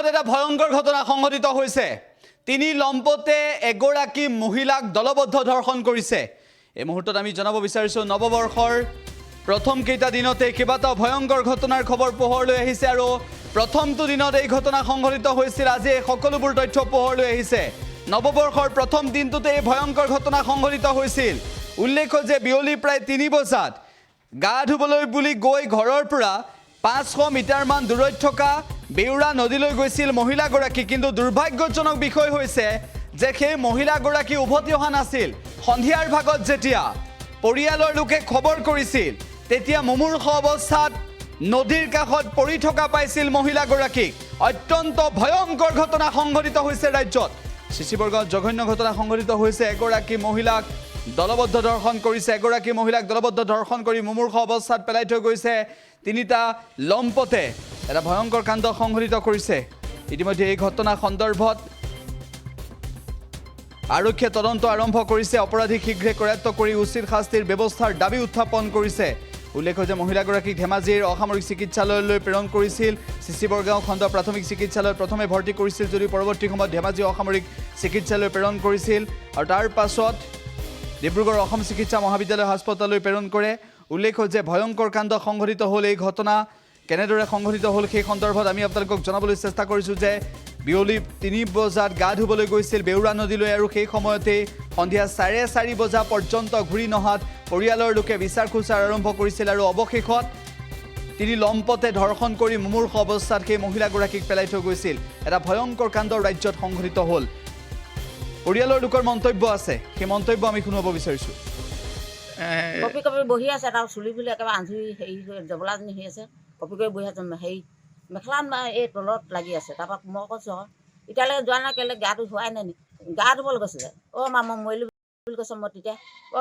ৰাজ্যত এটা ভয়ংকৰ ঘটনা সংঘটিত হৈছে তিনি লম্পতে এগৰাকী মহিলাক দলবদ্ধ ধৰ্ষণ কৰিছে এই মুহূৰ্তত আমি জনাব বিচাৰিছো নৱবৰ্ষৰ প্ৰথম কেইটা দিনতে কেইবাটাও ভয়ংকৰ ঘটনাৰ খবৰ পোহৰলৈ আহিছে আৰু প্ৰথমটো দিনত এই ঘটনা সংঘটিত হৈছিল আজি সকলোবোৰ তথ্য পোহৰলৈ আহিছে নৱবৰ্ষৰ প্ৰথম দিনটোতে এই ভয়ংকৰ ঘটনা সংঘটিত হৈছিল উল্লেখ্য যে বিয়লি প্ৰায় 3 বজাত গা ধুবলৈ বুলি গৈ ঘৰৰ পৰা 500 মিটাৰ মান দূৰত থকা বেউৰা নদীলৈ গৈছিল মহিলাগৰাকী কিন্তু দুৰ্ভাগ্যজনক বিষয় হৈছে যে সেই মহিলাগৰাকী উভতি অহা নাছিল সন্ধিয়াৰ ভাগত যেতিয়া পৰিয়ালৰ লোকে খবৰ কৰিছিল তেতিয়া মুমূৰ্ষ অৱস্থাত নদীৰ কাষত পৰি থকা পাইছিল মহিলাগৰাকীক অত্যন্ত ভয়ংকৰ ঘটনা সংঘটিত হৈছে ৰাজ্যত শিশিবৰ্গত জঘন্য ঘটনা সংঘটিত হৈছে এগৰাকী মহিলাক দলবদ্ধ ধৰ্ষণ কৰিছে এগৰাকী মহিলাক দলবদ্ধ ধৰ্ষণ কৰি মুমূৰ্ষ অৱস্থাত পেলাই থৈ গৈছে তিনিটা লম্পতে এটা ভয়ংকৰ কাণ্ড সংঘটিত কৰিছে ইতিমধ্যে এই ঘটনা সন্দৰ্ভত আৰক্ষীয়ে তদন্ত আৰম্ভ কৰিছে অপৰাধী শীঘ্ৰে কৰায়ত্ব কৰি উচিত শাস্তিৰ ব্যৱস্থাৰ দাবী উত্থাপন কৰিছে উল্লেখ্য যে মহিলাগৰাকীক ধেমাজিৰ অসামৰিক চিকিৎসালয়লৈ প্ৰেৰণ কৰিছিল চিচিবৰগাঁও খণ্ড প্ৰাথমিক চিকিৎসালয়ত প্ৰথমে ভৰ্তি কৰিছিল যদি পৰৱৰ্তী সময়ত ধেমাজি অসামৰিক চিকিৎসালয়লৈ প্ৰেৰণ কৰিছিল আৰু তাৰ পাছত ডিব্ৰুগড় অসম চিকিৎসা মহাবিদ্যালয় হাস্পতাললৈ প্ৰেৰণ কৰে উল্লেখ্য যে ভয়ংকৰ কাণ্ড সংঘটিত হ'ল এই ঘটনা কেনেদৰে সংঘটিত হ'ল সেই সন্দৰ্ভত আমি আপোনালোকক জনাবলৈ চেষ্টা কৰিছোঁ যে বিয়লি 3 বজাত গা ধুবলৈ গৈছিল বেউৰা নদীলৈ আৰু সেই সময়তে সন্ধিয়া 4:30 বজা পৰ্যন্ত ঘূৰি নহাত পৰিয়ালৰ লোকে বিচাৰ খোচাৰ আৰম্ভ কৰিছিল আৰু অৱশেষত তিনি লম্পতে ধৰ্ষণ কৰি মুমূৰ্ষ অৱস্থাত সেই মহিলাগৰাকীক পেলাই থৈ গৈছিল এটা ভয়ংকৰ কাণ্ড ৰাজ্যত সংঘটিত হ'ল পৰিয়ালৰ লোকৰ মন্তব্য আছে সেই মন্তব্য আমি শুনাব বিচাৰিছোঁ কপি কপি বহি আছে তাৰ চুলি বুলি একেবাৰে আঁধুৰি হেৰি জবলাজনী হৈ আছে কপি কৰি বহি আছে হেৰি মেখেলা এই তলত লাগি আছে তাৰপৰা মই কৈছোঁ এতিয়ালৈকে যোৱা নাই কেলৈ গাটো ধোৱাই নাই গা ধুবলৈ গৈছিলে মা মই মৰিলো বুলি কৈছোঁ মই তেতিয়া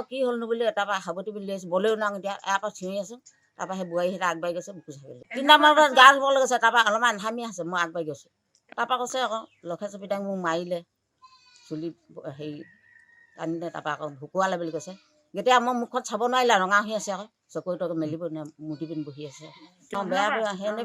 কি হ'লনো বুলি তাৰপৰা সাৱটি বুলি আহিছোঁ বলেও নাওঁ এতিয়া ইয়াৰ পৰা চিঞৰি আছোঁ তাৰপৰা সেই বোৱাৰীহঁতে আগবাঢ়ি গৈছে বুকু চাবলৈ 3টামান বজাত গা ধুবলৈ গৈছে তাৰপৰা অলপমান আন্ধামি আছে মই আগবাঢ়ি গৈছোঁ তাৰপৰা কৈছে আকৌ লখে চপিতাক মোক মাৰিলে চুলি হেৰি আনিলে তাৰপৰা আকৌ ভুকুৱালে বুলি কৈছে যেতিয়া মই মুখত চাব নোৱাৰিলা ৰঙা হৈ আছে আকৌ চকুৰি তকৈ মেলিব মুঠি পিন্ধি বহি আছে বেয়া বেয়া সেনে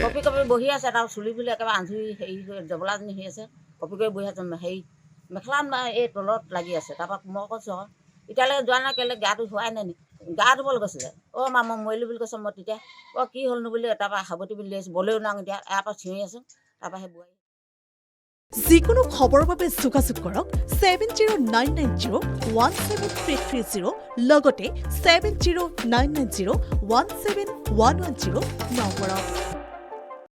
কপি কপি বহি আছে তাৰ চুলি বুলি একেবাৰে আঁধুৰি হেৰি জবলাজনী হৈ আছে কপি কৰি বহি আছে হেৰি মেখেলা এই তলত লাগি আছে তাৰপৰা মই কৈছোঁ এতিয়ালৈকে যোৱা নাই কেলৈ গাটো ধোৱাই নাই গা ধুবলৈ গৈছিলে মা মই মৰিলো বুলি কৈছোঁ মই তেতিয়া কি হ'লনো বুলি তাৰপৰা সাৱটি বুলি আহিছোঁ বলেও নাওঁ এতিয়া ইয়াৰ পৰা চিঞৰি আছোঁ তাৰপৰা সেই বোৱাৰী যিকোনো খবৰৰ বাবে যোগাযোগ কৰক 7099017330 লগতে 7099017110 নম্বৰত